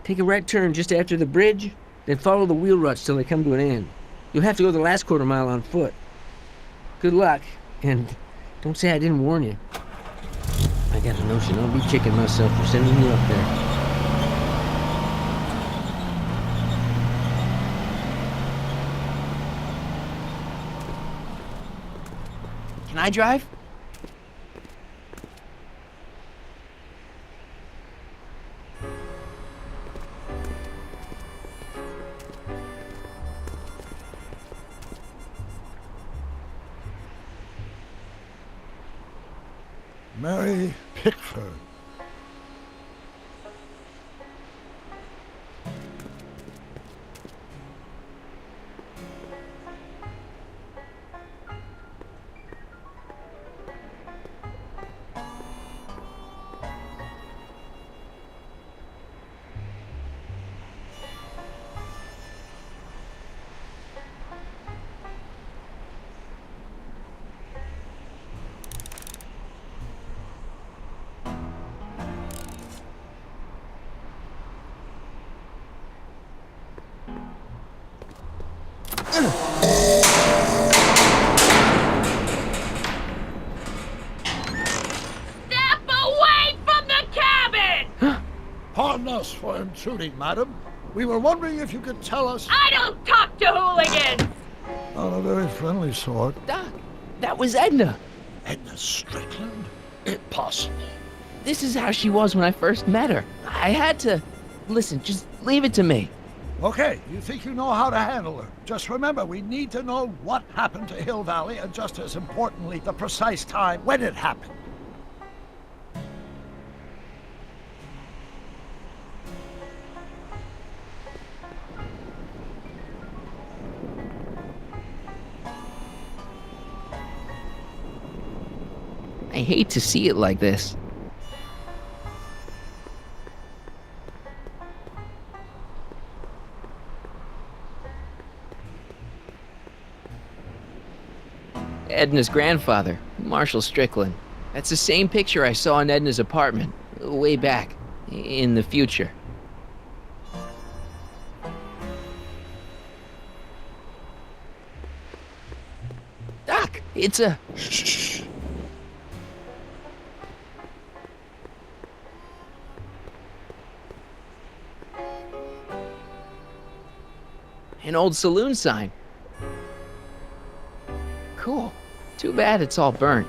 Take a right turn just after the bridge, then follow the wheel ruts till they come to an end. You'll have to go the last quarter mile on foot. Good luck, and don't say I didn't warn you. I got a notion I'll be kicking myself for sending you up there. Can I drive? Mary Pickford. Step away from the cabin! Pardon us for intruding, madam. We were wondering if you could tell us... I don't talk to hooligans! Not a very friendly sort. Doc, that was Edna. Edna Strickland? Impossible. This is how she was when I first met her. I had to... Listen, just leave it to me. Okay, you think you know how to handle her. Just remember, we need to know what happened to Hill Valley, and just as importantly, the precise time when it happened. I hate to see it like this. Edna's grandfather, Marshall Strickland. That's the same picture I saw in Edna's apartment, way back, in the future. Doc, it's a... Shh. an old saloon sign. Cool. Too bad it's all burnt.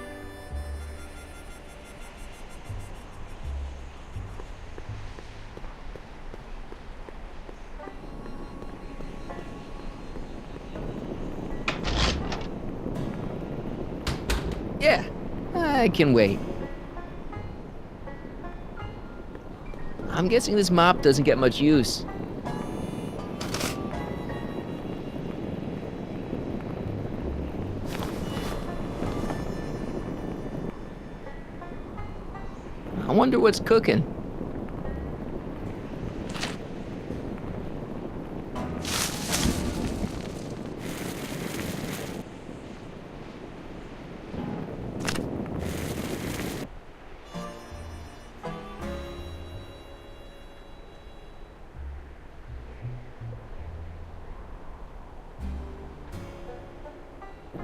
Yeah, I can wait. I'm guessing this mop doesn't get much use. I wonder what's cooking.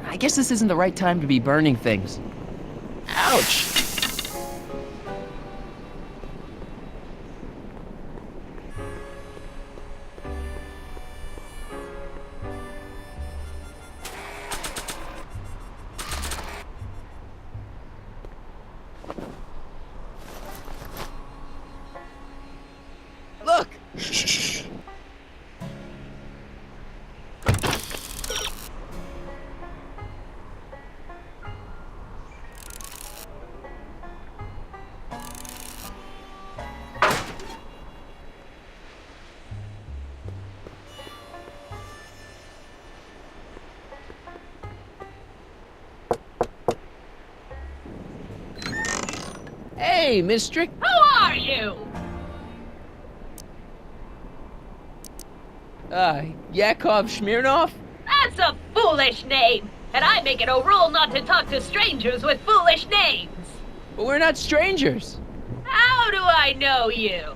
I guess this isn't the right time to be burning things. Ouch! Look! Shh. Hey, Miss Strick. Who are you? Yakov Smirnov? That's a foolish name, and I make it a rule not to talk to strangers with foolish names. But we're not strangers. How do I know you?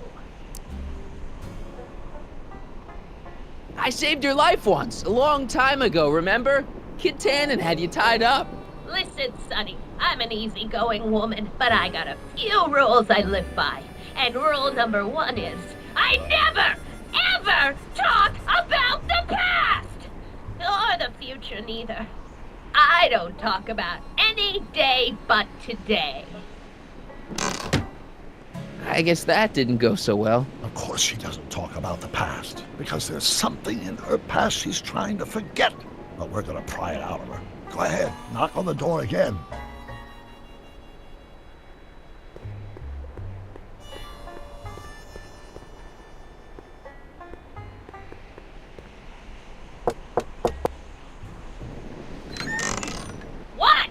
I saved your life once, a long time ago, remember? Kid Tannen had you tied up. Listen, Sonny, I'm an easygoing woman, but I got a few rules I live by. And rule number 1 is, I never, ever talk about the past! Or the future, neither. I don't talk about any day but today. I guess that didn't go so well. Of course she doesn't talk about the past, because there's something in her past she's trying to forget. But we're gonna pry it out of her. Go ahead, knock on the door again. What?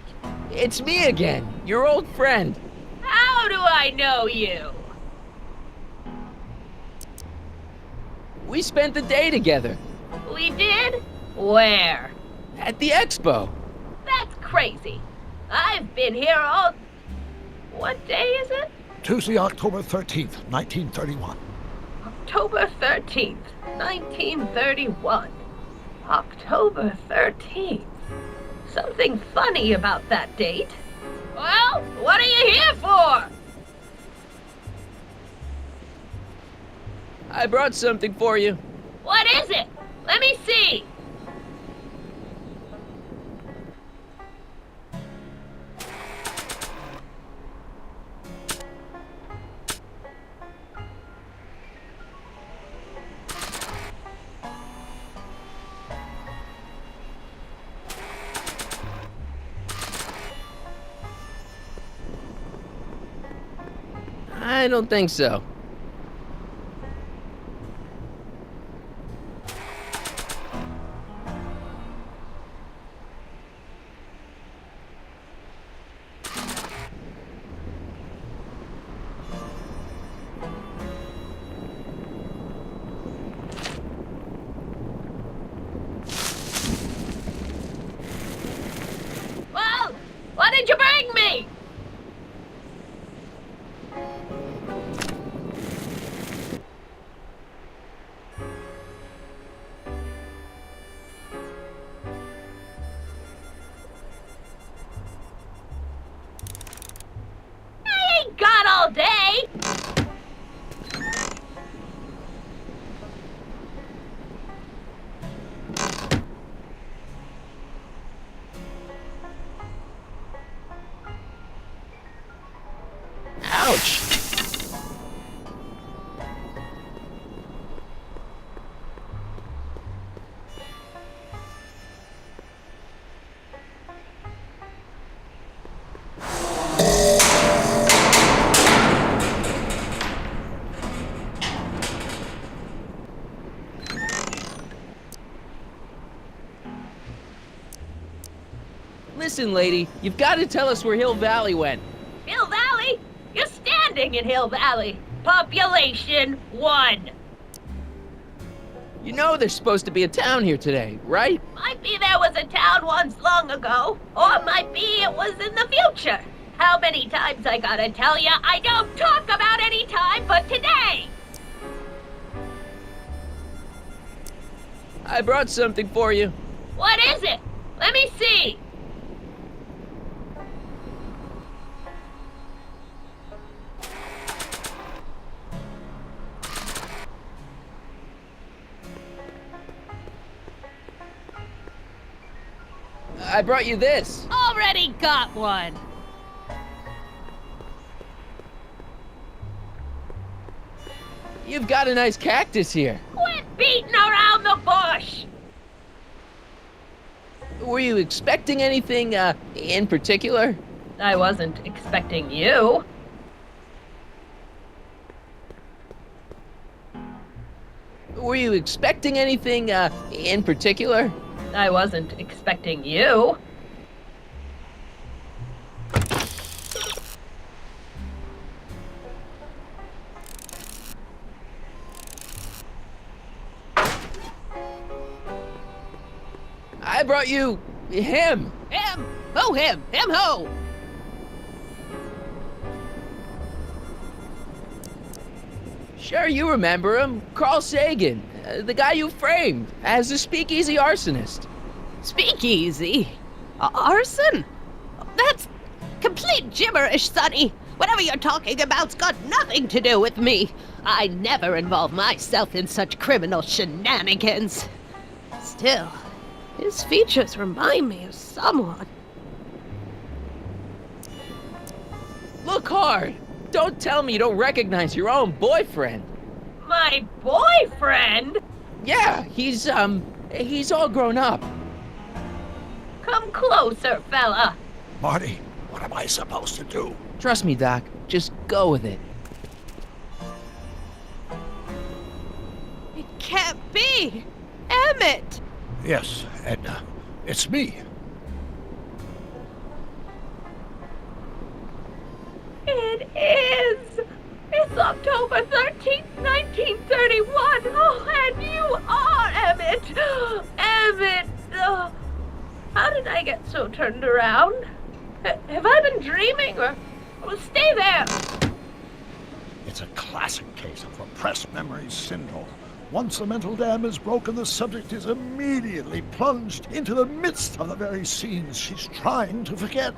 It's me again, your old friend. How do I know you? We spent the day together We did? Where? at the expo. That's crazy. I've been here all... What day is it? Tuesday, October 13th, 1931. October 13th, 1931. October 13th. Something funny about that date. Well, what are you here for? I brought something for you. What is it? Let me see. I don't think so. Well, what did you bring me? I ain't got all day. Ouch. Listen, lady, you've got to tell us where Hill Valley went. Hill Valley? You're standing in Hill Valley. Population 1. You know there's supposed to be a town here today, right? Might be there was a town once long ago, or might be it was in the future. How many times I gotta tell ya, I don't talk about any time but today! I brought something for you. What is it? Let me see. I brought you this. Already got one. You've got a nice cactus here. Quit beating around the bush! Were you expecting anything, in particular? I wasn't expecting you. Were you expecting anything, in particular? I wasn't expecting you. I brought you him. Him? Who him? Him who? Sure, you remember him. Carl Sagan, the guy you framed as a speakeasy arsonist. Speakeasy? Arson? That's complete gibberish, Sonny. Whatever you're talking about's got nothing to do with me. I never involve myself in such criminal shenanigans. Still, his features remind me of someone. Look hard. Don't tell me you don't recognize your own boyfriend. My boyfriend? Yeah, he's all grown up. Come closer, fella. Marty, what am I supposed to do? Trust me, Doc. Just go with it. It can't be! Emmett! Yes, Edna. It's me. It is! It's October 13th, 1931! Oh, and you are Emmett! Emmett! How did I get so turned around? Have I been dreaming, or stay there? It's a classic case of repressed memory syndrome. Once the mental dam is broken, the subject is immediately plunged into the midst of the very scenes she's trying to forget.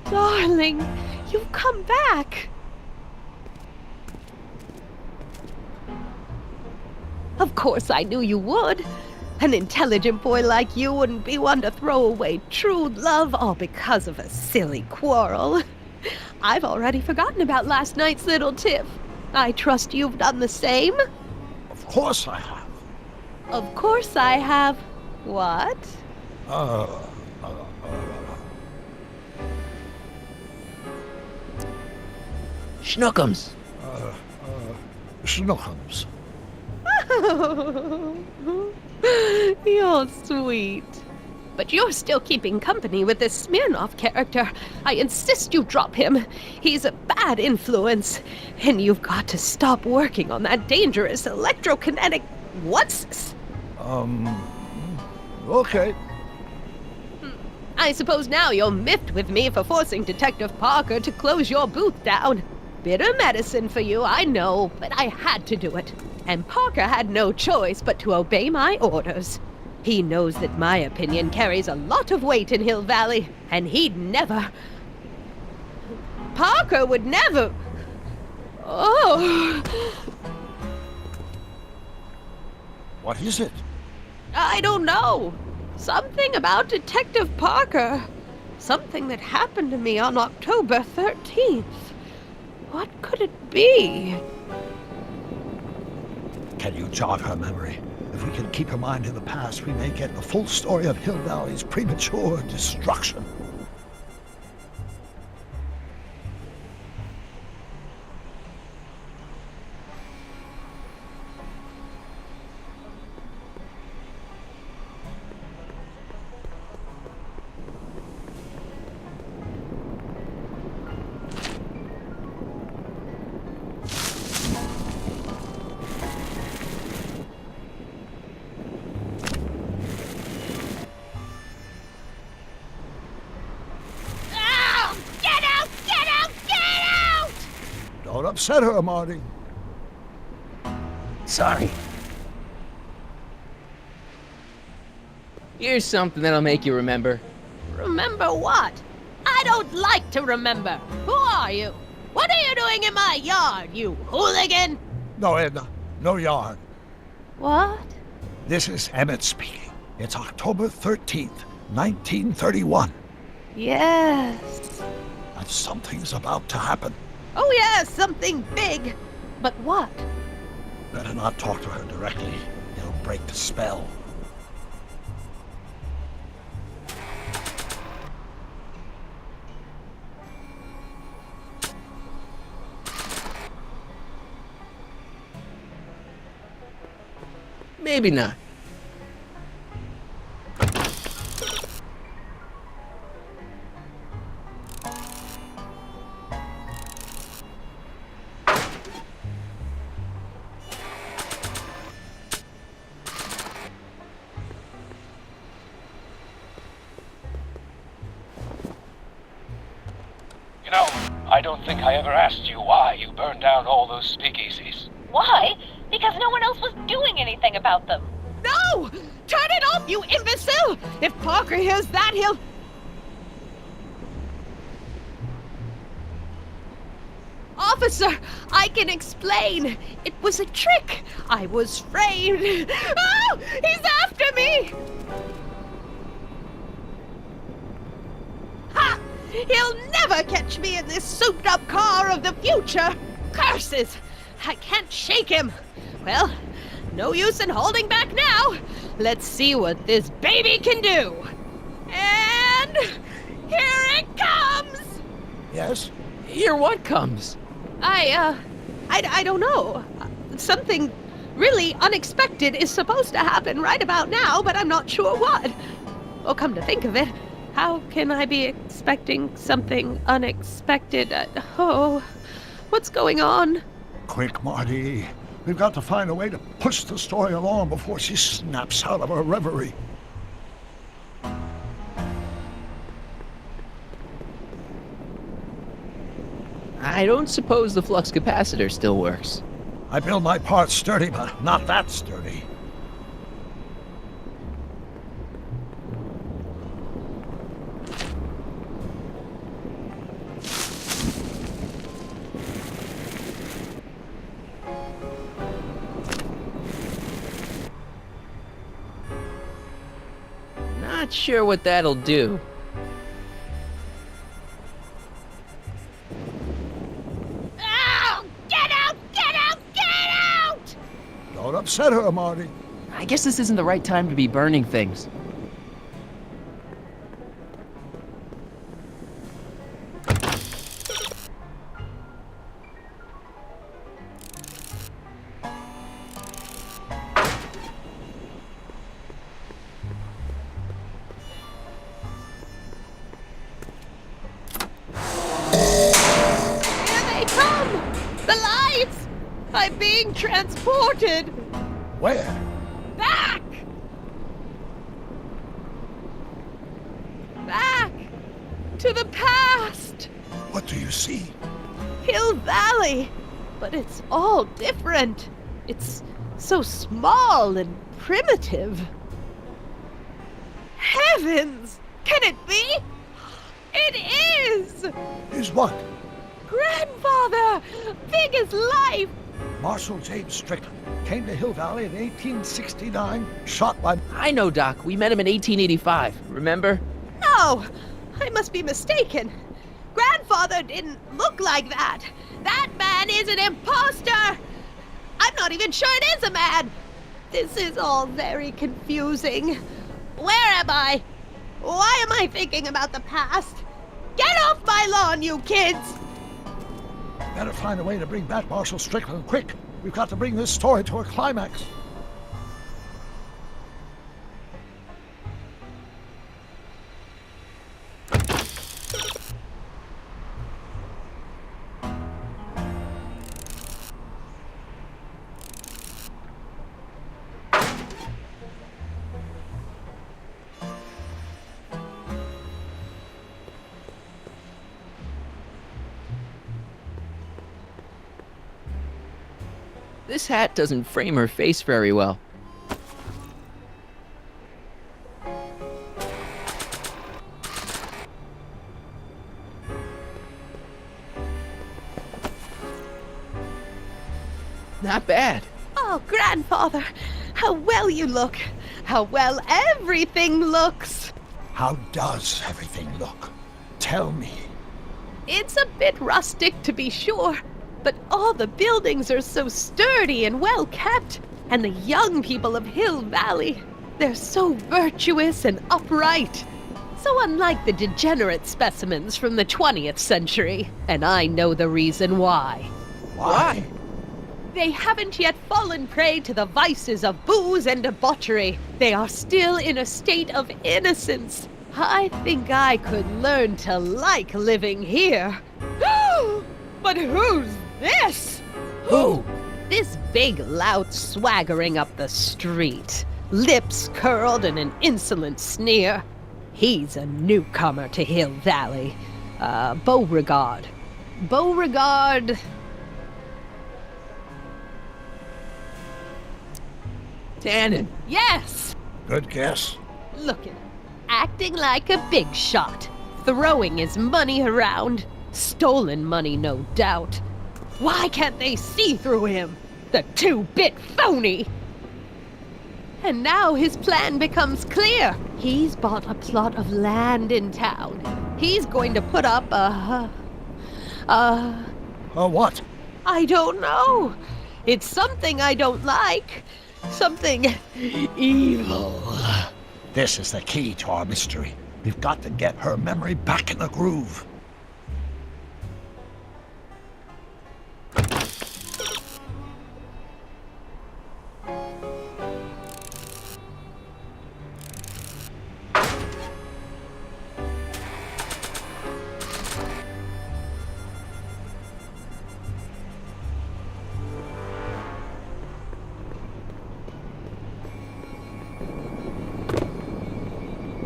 Darling, you've come back. Of course I knew you would. An intelligent boy like you wouldn't be one to throw away true love all because of a silly quarrel. I've already forgotten about last night's little tiff. I trust you've done the same? Of course I have. Of course I have. What? Schnookums. Schnookums. You're sweet. But you're still keeping company with this Smirnoff character. I insist you drop him. He's a bad influence. And you've got to stop working on that dangerous electrokinetic... What's this? Okay. I suppose now you're miffed with me for forcing Detective Parker to close your booth down. Bitter medicine for you, I know, but I had to do it. And Parker had no choice but to obey my orders. He knows that my opinion carries a lot of weight in Hill Valley, and he'd never... Parker would never... Oh... What is it? I don't know. Something about Detective Parker. Something that happened to me on October 13th. What could it be? Can you jog her memory? If we can keep her mind in the past, we may get the full story of Hill Valley's premature destruction. Don't upset her, Marty. Sorry. Here's something that'll make you remember. Remember what? I don't like to remember. Who are you? What are you doing in my yard, you hooligan? No, Edna. No yarn. What? This is Emmett speaking. It's October 13th, 1931. Yes. And something's about to happen. Oh yes, something big. But what? Better not talk to her directly. It'll break the spell. Maybe not. I don't think I ever asked you why you burned down all those speakeasies. Why? Because no one else was doing anything about them. No! Turn it off, you imbecile! If Parker hears that, he'll... Officer, I can explain. It was a trick. I was framed. Oh, he's after me! Ha! He'll never catch me in this souped-up car of the future. Curses! I can't shake him. Well, no use in holding back now. Let's see what this baby can do. And here it comes! Yes? Here what comes? I don't know. Something really unexpected is supposed to happen right about now, but I'm not sure what. Oh, come to think of it, how can I be expecting something unexpected? What's going on? Quick, Marty. We've got to find a way to push the story along before she snaps out of her reverie. I don't suppose the flux capacitor still works. I build my parts sturdy, but not that sturdy. Not sure what that'll do. Ow! Get out! Get out! Get out! Don't upset her, Marty. I guess this isn't the right time to be burning things. Here they come! The lights! I'm being transported! Where? Back! Back! To the past! What do you see? Hill Valley! But it's all different. It's so small and primitive. Heavens! Can it be? It is! Is what? Grandfather! Big as life! Marshal James Strickland came to Hill Valley in 1869, shot by... I know, Doc. We met him in 1885. Remember? No! I must be mistaken. Grandfather didn't look like that. That man is an imposter! I'm not even sure it is a man! This is all very confusing. Where am I? Why am I thinking about the past? Get off my lawn, you kids! Better find a way to bring back Marshal Strickland, quick. We've got to bring this story to a climax. This hat doesn't frame her face very well. Not bad. Oh, Grandfather, how well you look. How well everything looks. How does everything look? Tell me. It's a bit rustic, to be sure, but all the buildings are so sturdy and well kept. And the young people of Hill Valley, they're so virtuous and upright. So unlike the degenerate specimens from the 20th century. And I know the reason why. Why? They haven't yet fallen prey to the vices of booze and debauchery. They are still in a state of innocence. I think I could learn to like living here. But who's this? Who? This big lout swaggering up the street, lips curled in an insolent sneer. He's a newcomer to Hill Valley. Beauregard. Beauregard. Tannen. Yes! Good guess. Look at him. Acting like a big shot. Throwing his money around. Stolen money, no doubt. Why can't they see through him? The two-bit phony! And now his plan becomes clear. He's bought a plot of land in town. He's going to put up What? I don't know. It's something I don't like. Something evil. This is the key to our mystery. We've got to get her memory back in the groove.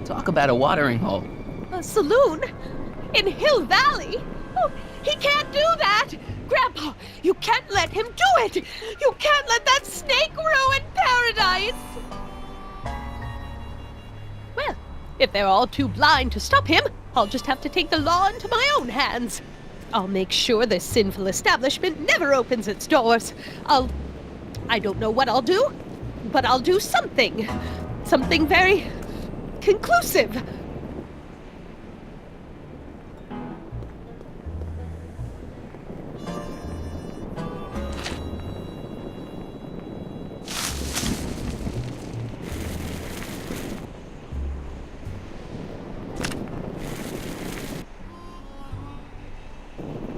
Talk about a watering hole. A saloon? In Hill Valley? Oh, he can't do that! Grandpa, you can't let him do it! You can't let that snake ruin paradise! Well, if they're all too blind to stop him, I'll just have to take the law into my own hands. I'll make sure this sinful establishment never opens its doors. I don't know what I'll do, but I'll do something. Something very conclusive.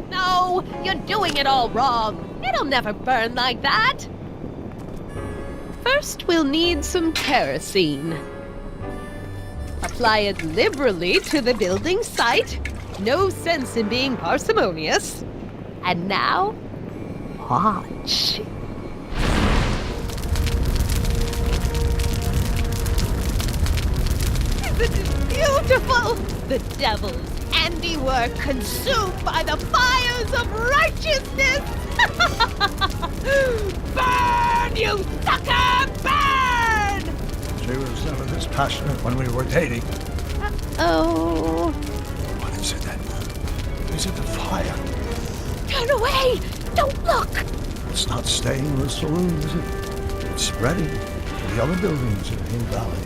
No, you're doing it all wrong. It'll never burn like that. First, we'll need some kerosene. Apply it liberally to the building site. No sense in being parsimonious. And now, watch. Isn't it beautiful? The devil's handiwork consumed by the fires of righteousness. Burn, you sucker, burn! She was never this passionate when we were dating. Oh. What is it then? Is it the fire? Turn away! Don't look! It's not staying in the saloon, is it? It's spreading to the other buildings in Hill Valley.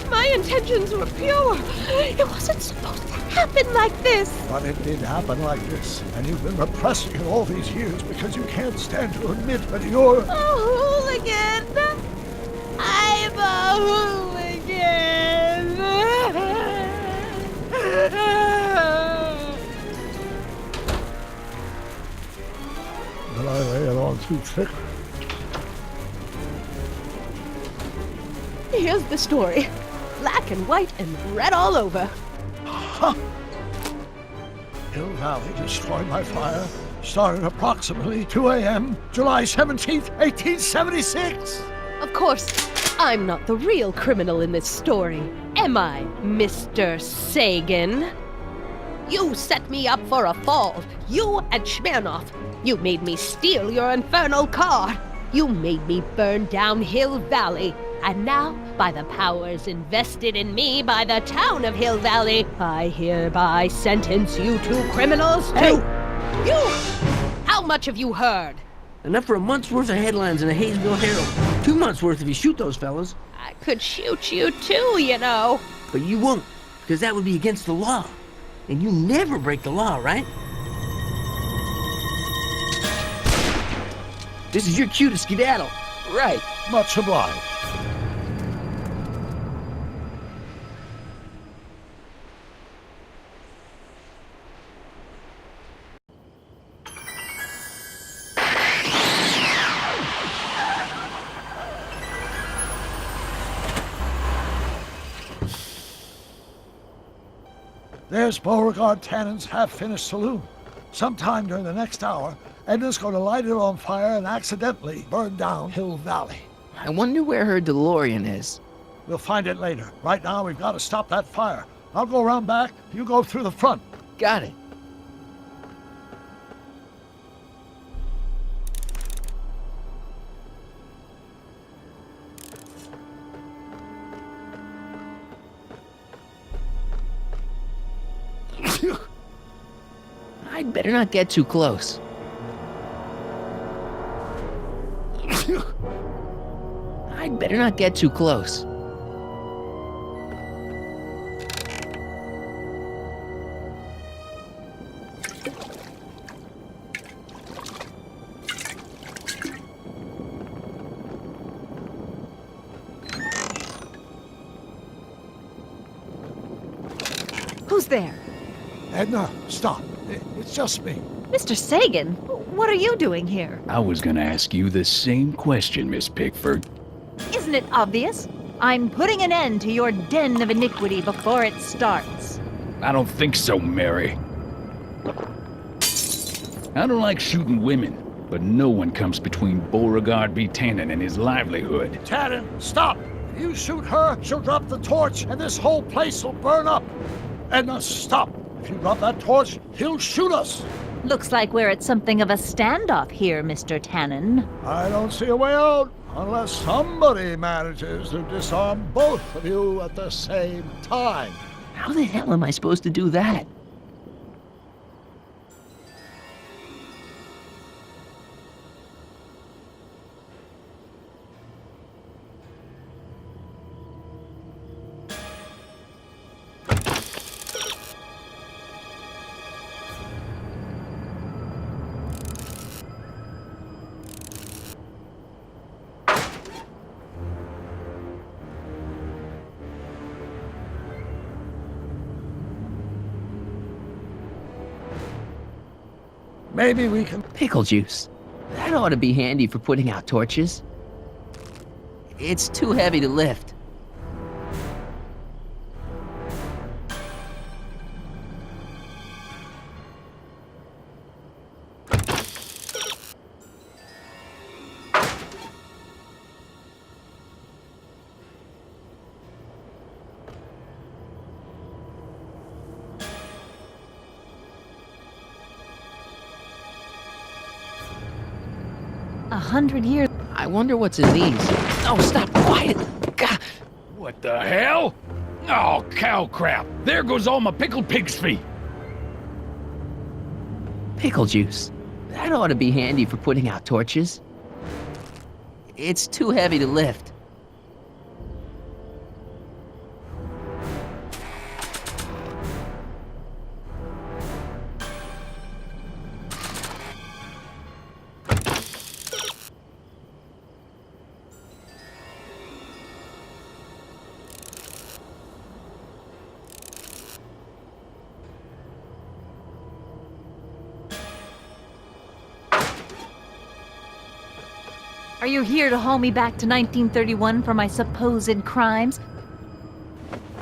My intentions were pure. It wasn't supposed to happen like this. But it did happen like this, and you've been repressing it all these years because you can't stand to admit that you're... A hooligan! I'm a hooligan! But I lay it on too thick. Here's the story. Black and white and red all over. Huh! Hill Valley destroyed by fire started approximately 2 a.m., July 17th, 1876. Of course, I'm not the real criminal in this story, am I, Mr. Sagan? You set me up for a fall. You and Smirnoff. You made me steal your infernal car. You made me burn down Hill Valley. And now, by the powers invested in me by the town of Hill Valley, I hereby sentence you two criminals to... Hey! You! How much have you heard? Enough for a month's worth of headlines in the Hayesville Herald. 2 months worth if you shoot those fellas. I could shoot you too, you know. But you won't, because that would be against the law. And you never break the law, right? This is your cue to skedaddle. Right. Much obliged. There's Beauregard Tannen's half-finished saloon. Sometime during the next hour, Edna's going to light it on fire and accidentally burn down Hill Valley. I wonder where her DeLorean is. We'll find it later. Right now, we've got to stop that fire. I'll go around back, you go through the front. Got it. I'd better not get too close. I'd better not get too close. Who's there? Edna, stop. It's just me. Mr. Sagan, what are you doing here? I was gonna ask you the same question, Miss Pickford. Isn't it obvious? I'm putting an end to your den of iniquity before it starts. I don't think so, Mary. I don't like shooting women, but no one comes between Beauregard B. Tannen and his livelihood. Tannen, stop! If you shoot her, she'll drop the torch, and this whole place will burn up. Edna, stop! If you drop that torch, he'll shoot us. Looks like we're at something of a standoff here, Mr. Tannen. I don't see a way out unless somebody manages to disarm both of you at the same time. How the hell am I supposed to do that? Maybe we can... Pickle juice. That ought to be handy for putting out torches. It's too heavy to lift. A 100 years. I wonder what's in these. Oh, stop! Quiet! God. What the hell? Oh, cow crap! There goes all my pickled pig's feet! Pickle juice. That ought to be handy for putting out torches. It's too heavy to lift. Are you here to haul me back to 1931 for my supposed crimes?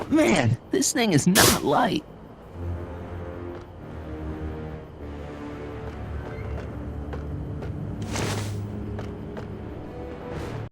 Man, this thing is not light.